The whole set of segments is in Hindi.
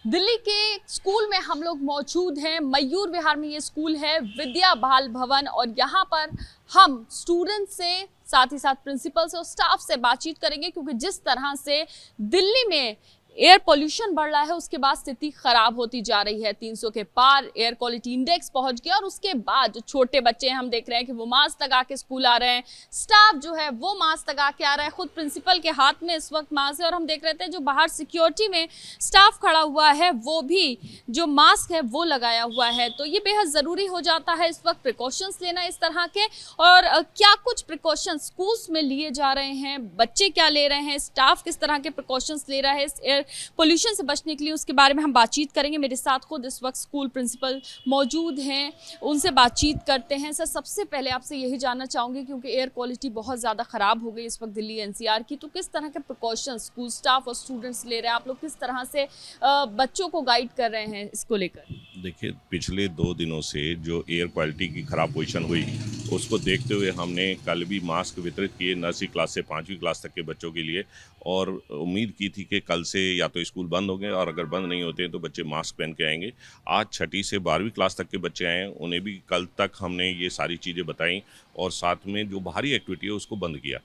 दिल्ली के स्कूल में हम लोग मौजूद हैं। मयूर विहार में ये स्कूल है, विद्या बाल भवन, और यहाँ पर हम स्टूडेंट से साथ ही साथ प्रिंसिपल से और स्टाफ से बातचीत करेंगे, क्योंकि जिस तरह से दिल्ली में एयर पोल्यूशन बढ़ रहा है उसके बाद स्थिति खराब होती जा रही है। 300 के पार एयर क्वालिटी इंडेक्स पहुंच गया, और उसके बाद जो छोटे बच्चे हैं हम देख रहे हैं कि वो मास्क लगा के स्कूल आ रहे हैं, स्टाफ जो है वो मास्क लगा के आ रहा है, खुद प्रिंसिपल के हाथ में इस वक्त मास्क है, और हम देख रहे थे जो बाहर सिक्योरिटी में स्टाफ खड़ा हुआ है वो भी जो मास्क है वो लगाया हुआ है। तो ये बेहद ज़रूरी हो जाता है इस वक्त प्रिकॉशंस लेना इस तरह के, और क्या कुछ प्रिकॉशंस स्कूल्स में लिए जा रहे हैं, बच्चे क्या ले रहे हैं, स्टाफ किस तरह के प्रिकॉशंस ले रहा है इस एयर पोल्यूशन से बचने के लिए, उसके बारे में हम बातचीत करेंगे। मेरे साथ खुद इस वक्त स्कूल प्रिंसिपल मौजूद हैं, उनसे बातचीत करते हैं। सर, सबसे पहले आपसे यही जानना चाहूँगी, क्योंकि एयर क्वालिटी बहुत ज़्यादा ख़राब हो गई इस वक्त दिल्ली एनसीआर की, तो किस तरह के प्रिकॉशंस स्कूल स्टाफ और स्टूडेंट्स ले रहे हैं, आप लोग किस तरह से बच्चों को गाइड कर रहे हैं इसको लेकर? देखिए, पिछले 2 दिनों से जो एयर क्वालिटी की ख़राब पोजीशन हुई उसको देखते हुए हमने कल भी मास्क वितरित किए नर्सरी क्लास से 5वीं क्लास तक के बच्चों के लिए, और उम्मीद की थी कि कल से या तो स्कूल बंद होंगे, और अगर बंद नहीं होते तो बच्चे मास्क पहन के आएंगे। आज 6ठी से 12वीं क्लास तक के बच्चे आए हैं, उन्हें भी कल तक हमने ये सारी चीज़ें बताई, और साथ में जो बाहरी एक्टिविटी है उसको बंद किया।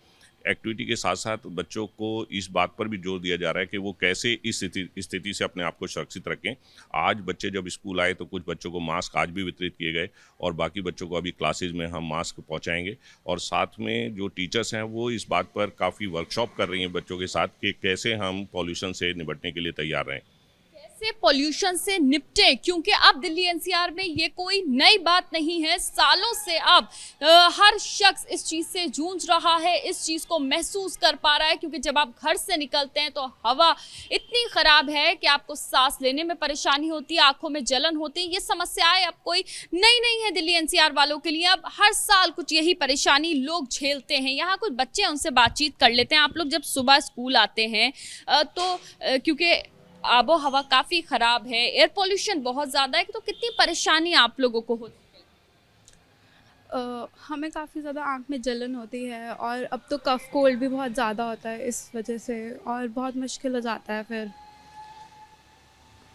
एक्टिविटी के साथ साथ बच्चों को इस बात पर भी जोर दिया जा रहा है कि वो कैसे इस स्थिति से अपने आप को सुरक्षित रखें। आज बच्चे जब स्कूल आए तो कुछ बच्चों को मास्क आज भी वितरित किए गए, और बाकी बच्चों को अभी क्लासेज में हम मास्क पहुंचाएंगे। और साथ में जो टीचर्स हैं वो इस बात पर काफ़ी वर्कशॉप कर रही हैं बच्चों के साथ कि कैसे हम पॉल्यूशन से निपटने के लिए तैयार रहें, से पोल्यूशन से निपटे, क्योंकि अब दिल्ली एनसीआर में ये कोई नई बात नहीं है। सालों से अब हर शख्स इस चीज़ से जूझ रहा है, इस चीज़ को महसूस कर पा रहा है, क्योंकि जब आप घर से निकलते हैं तो हवा इतनी ख़राब है कि आपको सांस लेने में परेशानी होती है, आंखों में जलन होती है। ये समस्याएं अब कोई नई नहीं है दिल्ली एनसीआर वालों के लिए, अब हर साल कुछ यही परेशानी लोग झेलते हैं। यहाँ कुछ बच्चे हैं, उनसे बातचीत कर लेते हैं। आप लोग जब सुबह स्कूल आते हैं तो क्योंकि आबो हवा काफ़ी ख़राब है, एयर पोल्यूशन बहुत ज़्यादा है, तो कितनी परेशानी आप लोगों को होती है? हमें काफ़ी ज़्यादा आँख में जलन होती है, और अब तो कफ़ कोल्ड भी बहुत ज़्यादा होता है इस वजह से, और बहुत मुश्किल हो जाता है फिर।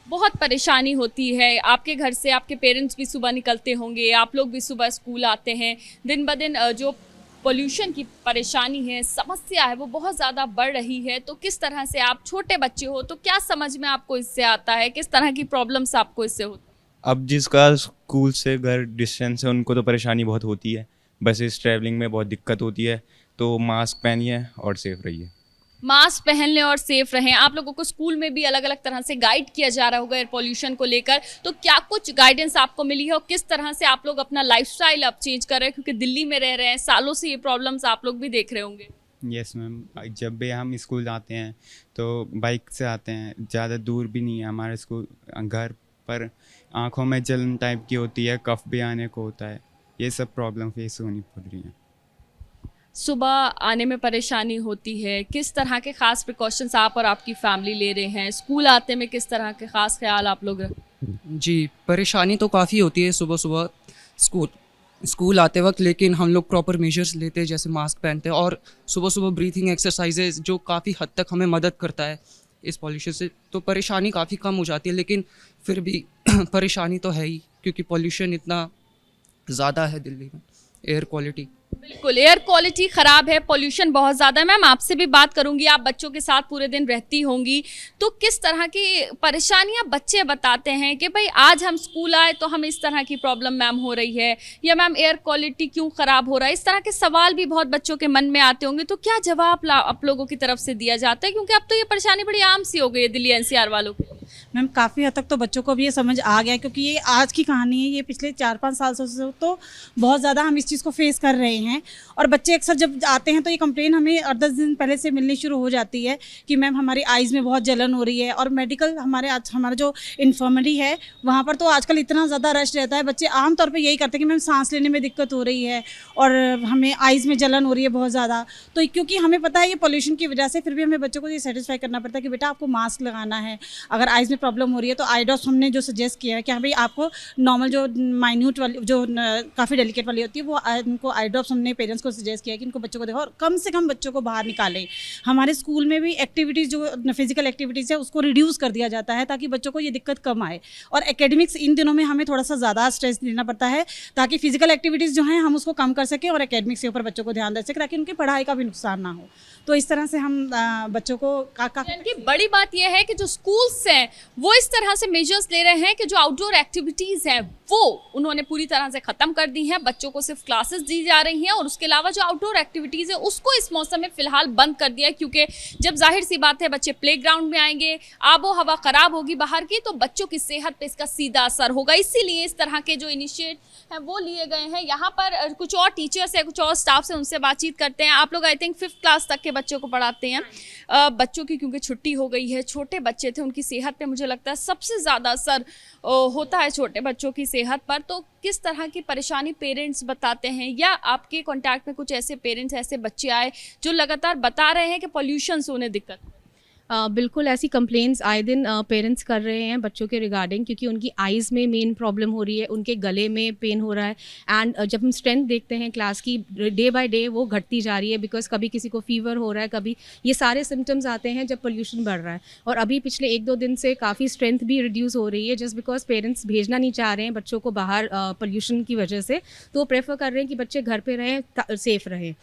बहुत परेशानी होती है। आपके घर से आपके पेरेंट्स भी सुबह निकलते होंगे, आप लोग भी सुबह स्कूल आते हैं, दिन ब दिन जो पोल्यूशन की परेशानी है, समस्या है, वो बहुत ज़्यादा बढ़ रही है। तो किस तरह से, आप छोटे बच्चे हो तो क्या समझ में आपको इससे आता है, किस तरह की प्रॉब्लम्स आपको इससे होती है? अब जिसका स्कूल से घर डिस्टेंस है उनको तो परेशानी बहुत होती है, बसेस ट्रैवलिंग में बहुत दिक्कत होती है, तो मास्क पहनिए और सेफ रहिए। मास्क पहन लें और सेफ रहें। आप लोगों को स्कूल में भी अलग अलग तरह से गाइड किया जा रहा होगा एयर पोल्यूशन को लेकर, तो क्या कुछ गाइडेंस आपको मिली है, और किस तरह से आप लोग अपना लाइफस्टाइल अब चेंज कर रहे हैं, क्योंकि दिल्ली में रह रहे हैं, सालों से ये प्रॉब्लम्स आप लोग भी देख रहे होंगे? यस मैम, जब भी हम स्कूल आते हैं तो बाइक से आते हैं, ज़्यादा दूर भी नहीं है हमारे स्कूल घर पर। आँखों में जलन टाइप की होती है, कफ भी आने को होता है, ये सब प्रॉब्लम फेस होनी पड़ रही है। सुबह आने में परेशानी होती है, किस तरह के ख़ास प्रिकॉशंस आप और आपकी फैमिली ले रहे हैं? स्कूल आते में किस तरह के ख़ास ख्याल आप लोग जी, परेशानी तो काफ़ी होती है सुबह सुबह स्कूल आते वक्त, लेकिन हम लोग प्रॉपर मेजर्स लेते हैं, जैसे मास्क पहनते हैं, और सुबह सुबह ब्रीथिंग एक्सरसाइजेज जो काफ़ी हद तक हमें मदद करता है इस पॉल्यूशन से, तो परेशानी काफ़ी कम हो जाती है। लेकिन फिर भी परेशानी तो है ही, क्योंकि पॉल्यूशन इतना ज़्यादा है दिल्ली में, एयर क्वालिटी। बिल्कुल, एयर क्वालिटी ख़राब है, पोल्यूशन बहुत ज़्यादा है। मैम, आपसे भी बात करूंगी, आप बच्चों के साथ पूरे दिन रहती होंगी, तो किस तरह की परेशानियां बच्चे बताते हैं कि भाई आज हम स्कूल आए तो हमें इस तरह की प्रॉब्लम मैम हो रही है, या मैम एयर क्वालिटी क्यों ख़राब हो रहा है? इस तरह के सवाल भी बहुत बच्चों के मन में आते होंगे, तो क्या जवाब आप लोगों की तरफ से दिया जाता है, क्योंकि अब तो ये परेशानी बड़ी आम सी हो गई है दिल्ली एनसीआर वालों की? मैम, काफ़ी हद तक तो बच्चों को अब ये समझ आ गया है, क्योंकि ये आज की कहानी है, ये पिछले 4-5 साल से तो बहुत ज़्यादा हम इस चीज़ को फेस कर रहे हैं। और बच्चे अक्सर जब आते हैं तो ये कंप्लेन हमें 8-10 दिन पहले से मिलनी शुरू हो जाती है कि मैम हमारी आइज़ में बहुत जलन हो रही है। और मेडिकल हमारा जो इन्फर्मरी है वहाँ पर तो आजकल इतना ज़्यादा रश रहता है, बच्चे आमतौर पर यही करते हैं कि मैम सांस लेने में दिक्कत हो रही है और हमें आइज़ में जलन हो रही है बहुत ज़्यादा। तो क्योंकि हमें पता है ये पोल्यूशन की वजह से, फिर भी हमें बच्चों को ये सेटिस्फाई करना पड़ता है कि बेटा आपको मास्क लगाना है, अगर आइज़ में प्रॉब्लम हो रही है, तो आई ड्रॉप्स हमने जो सजेस्ट किया है कि हाँ भाई आपको नॉर्मल जो माइन्यूट वाली जो काफ़ी डेलिकेट वाली होती है वो उनको आई ड्रॉप्स हमने पेरेंट्स को सजेस्ट किया है कि इनको बच्चों को देखो और कम से कम बच्चों को बाहर निकालें। हमारे स्कूल में भी एक्टिविटीज़ जो फिजिकल एक्टिविटीज़ है उसको रिड्यूस कर दिया जाता है ताकि बच्चों को ये दिक्कत कम आए। और एकेडमिक्स इन दिनों में हमें थोड़ा सा ज़्यादा स्ट्रेस देना पड़ता है ताकि फिजिकल एक्टिविटीज़ जो हैं हम उसको कम कर सकें और एकेडमिक्स के ऊपर बच्चों को ध्यान दे सकें ताकि उनकी पढ़ाई का भी नुकसान ना हो। तो इस तरह से हम बच्चों को इनकी बड़ी बात यह है कि जो स्कूल्स हैं वो इस तरह से मेजर्स ले रहे हैं कि जो आउटडोर एक्टिविटीज़ हैं वो उन्होंने पूरी तरह से ख़त्म कर दी हैं। बच्चों को सिर्फ क्लासेस दी जा रही हैं और उसके अलावा जो आउटडोर एक्टिविटीज़ है उसको इस मौसम में फ़िलहाल बंद कर दिया है, क्योंकि जब जाहिर सी बात है बच्चे प्लेग्राउंड में आएंगे, आबो हवा ख़राब होगी बाहर की, तो बच्चों की सेहत पे इसका सीधा असर होगा। इसीलिए इस तरह के जो इनिशिएट हैं वो लिए गए हैं। यहाँ पर कुछ और टीचर्स हैं, कुछ और स्टाफ से, उनसे बातचीत करते हैं। आप लोग आई थिंक 5th क्लास तक के बच्चों को पढ़ाते हैं। बच्चों की क्योंकि छुट्टी हो गई है, छोटे बच्चे थे, उनकी सेहत पे मुझे लगता है सबसे ज़्यादा असर होता है छोटे बच्चों की सेहत पर। तो किस तरह की परेशानी पेरेंट्स बताते हैं, या आपके कांटेक्ट में कुछ ऐसे पेरेंट्स, ऐसे बच्चे आए जो लगातार बता रहे हैं कि पॉल्यूशन से उन्हें दिक्कत? बिल्कुल ऐसी कंप्लेंट्स आए दिन पेरेंट्स कर रहे हैं बच्चों के रिगार्डिंग, क्योंकि उनकी आइज़ में मेन प्रॉब्लम हो रही है, उनके गले में पेन हो रहा है। एंड जब हम स्ट्रेंथ देखते हैं क्लास की, डे बाय डे वो घटती जा रही है, बिकॉज कभी किसी को फीवर हो रहा है, कभी ये सारे सिम्टम्स आते हैं जब पोल्यूशन बढ़ रहा है। और अभी पिछले 1-2 दिन से काफ़ी स्ट्रेंथ भी रिड्यूस हो रही है, जस्ट बिकॉज पेरेंट्स भेजना नहीं चाह रहे हैं बच्चों को बाहर पोल्यूशन की वजह से। तो वो प्रेफर कर रहे हैं कि बच्चे घर पर रहें, सेफ़ रहें।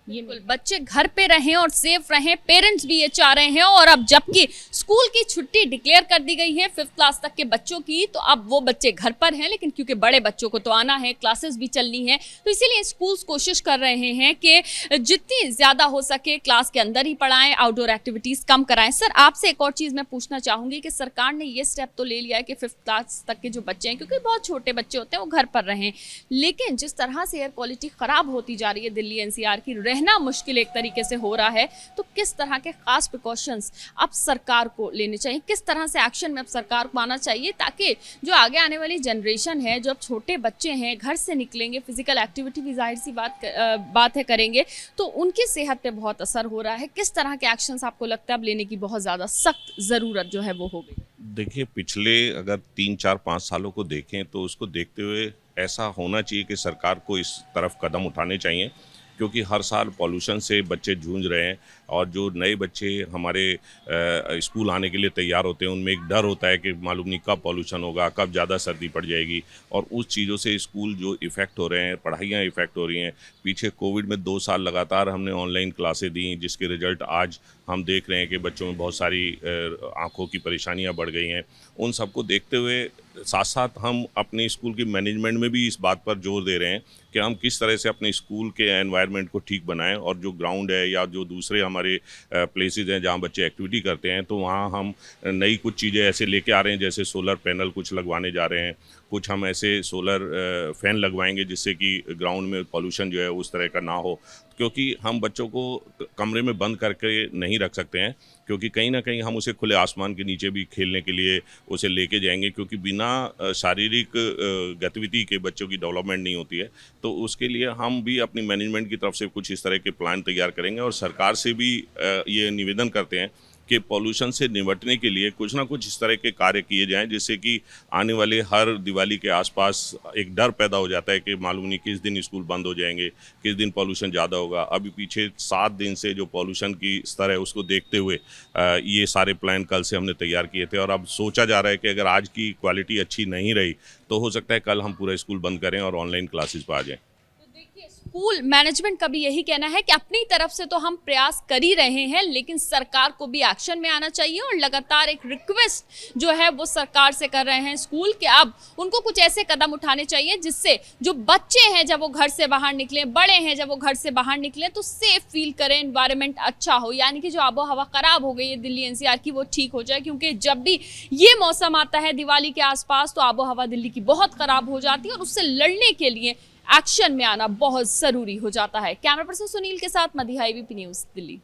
बिल्कुल, बच्चे घर पे रहें और सेफ रहें, पेरेंट्स भी ये चाह रहे हैं। और अब जबकि स्कूल की छुट्टी डिक्लेयर कर दी गई है 5th क्लास तक के बच्चों की, तो अब वो बच्चे घर पर हैं, लेकिन क्योंकि बड़े बच्चों को तो आना है, क्लासेस भी चलनी है, तो इसीलिए स्कूल्स कोशिश कर रहे हैं कि जितनी ज़्यादा हो सके क्लास के अंदर ही पढ़ाएं, आउटडोर एक्टिविटीज़ कम कराएं। सर, आपसे एक और चीज़ मैं पूछना चाहूँगी कि सरकार ने ये स्टेप तो ले लिया है कि 5th क्लास तक के जो बच्चे हैं, क्योंकि बहुत छोटे बच्चे होते हैं, वो घर पर रहें, लेकिन जिस तरह से एयर क्वालिटी ख़राब होती जा रही है दिल्ली NCR की, रहना मुश्किल एक तरीके से हो रहा है, तो किस तरह के खास प्रिकॉशंस अब सरकार को लेने चाहिए, किस तरह से एक्शन में अब सरकार को आना चाहिए, ताकि जो आगे आने वाली जनरेशन है, जो अब छोटे बच्चे हैं, घर से निकलेंगे, फिजिकल एक्टिविटी भी जाहिर सी बात है करेंगे, तो उनकी सेहत पे बहुत असर हो रहा है। किस तरह के एक्शंस आपको लगता है अब लेने की बहुत ज़्यादा सख्त ज़रूरत जो है वो हो गई? देखिए, पिछले अगर 3, 4, 5 सालों को देखें तो उसको देखते हुए ऐसा होना चाहिए कि सरकार को इस तरफ कदम उठाने चाहिए, क्योंकि हर साल पॉल्यूशन से बच्चे जूझ रहे हैं। और जो नए बच्चे हमारे स्कूल आने के लिए तैयार होते हैं, उनमें एक डर होता है कि मालूम नहीं कब पॉल्यूशन होगा, कब ज़्यादा सर्दी पड़ जाएगी, और उस चीज़ों से स्कूल जो इफ़ेक्ट हो रहे हैं, पढ़ाइयाँ इफ़ेक्ट हो रही हैं। पीछे कोविड में 2 साल लगातार हमने ऑनलाइन क्लासें दी, जिसके रिजल्ट आज हम देख रहे हैं कि बच्चों में बहुत सारी आँखों की परेशानियाँ बढ़ गई हैं। उन सबको देखते हुए साथ साथ हम अपने स्कूल की मैनेजमेंट में भी इस बात पर जोर दे रहे हैं कि हम किस तरह से अपने स्कूल के एनवायरनमेंट को ठीक बनाएं, और जो ग्राउंड है या जो दूसरे हमारे प्लेसेस हैं जहां बच्चे एक्टिविटी करते हैं, तो वहां हम नई कुछ चीज़ें ऐसे लेके आ रहे हैं, जैसे सोलर पैनल कुछ लगवाने जा रहे हैं, कुछ हम ऐसे सोलर फैन लगवाएंगे जिससे कि ग्राउंड में पॉल्यूशन जो है उस तरह का ना हो। क्योंकि हम बच्चों को कमरे में बंद करके नहीं रख सकते हैं, क्योंकि कहीं ना कहीं हम उसे खुले आसमान के नीचे भी खेलने के लिए उसे लेके जाएंगे, क्योंकि बिना शारीरिक गतिविधि के बच्चों की डेवलपमेंट नहीं होती है। तो उसके लिए हम भी अपनी मैनेजमेंट की तरफ से कुछ इस तरह के प्लान तैयार करेंगे, और सरकार से भी ये निवेदन करते हैं कि पॉल्यूशन से निपटने के लिए कुछ ना कुछ इस तरह के कार्य किए जाएं, जिससे कि आने वाले हर दिवाली के आसपास एक डर पैदा हो जाता है कि मालूम नहीं किस दिन स्कूल बंद हो जाएंगे, किस दिन पॉल्यूशन ज़्यादा होगा। अभी पीछे 7 दिन से जो पॉल्यूशन की स्तर है उसको देखते हुए ये सारे प्लान कल से हमने तैयार किए थे, और अब सोचा जा रहा है कि अगर आज की क्वालिटी अच्छी नहीं रही तो हो सकता है कल हम पूरा स्कूल बंद करें और ऑनलाइन क्लासेस पर आ जाएँ। स्कूल मैनेजमेंट का भी यही कहना है कि अपनी तरफ से तो हम प्रयास कर ही रहे हैं, लेकिन सरकार को भी एक्शन में आना चाहिए, और लगातार एक रिक्वेस्ट जो है वो सरकार से कर रहे हैं स्कूल कि अब उनको कुछ ऐसे कदम उठाने चाहिए जिससे जो बच्चे हैं जब वो घर से बाहर निकलें, बड़े हैं जब वो घर से बाहर निकलें, तो सेफ फील करें, एनवायरनमेंट अच्छा हो, यानी कि जो आबो हवा ख़राब हो गई है दिल्ली NCR की वो ठीक हो जाए। क्योंकि जब भी ये मौसम आता है दिवाली के आसपास, तो आबो हवा दिल्ली की बहुत ख़राब हो जाती है, और उससे लड़ने के लिए एक्शन में आना बहुत ज़रूरी हो जाता है। कैमरा पर्सन सुनील के साथ मदिहा, ABP न्यूज़, दिल्ली।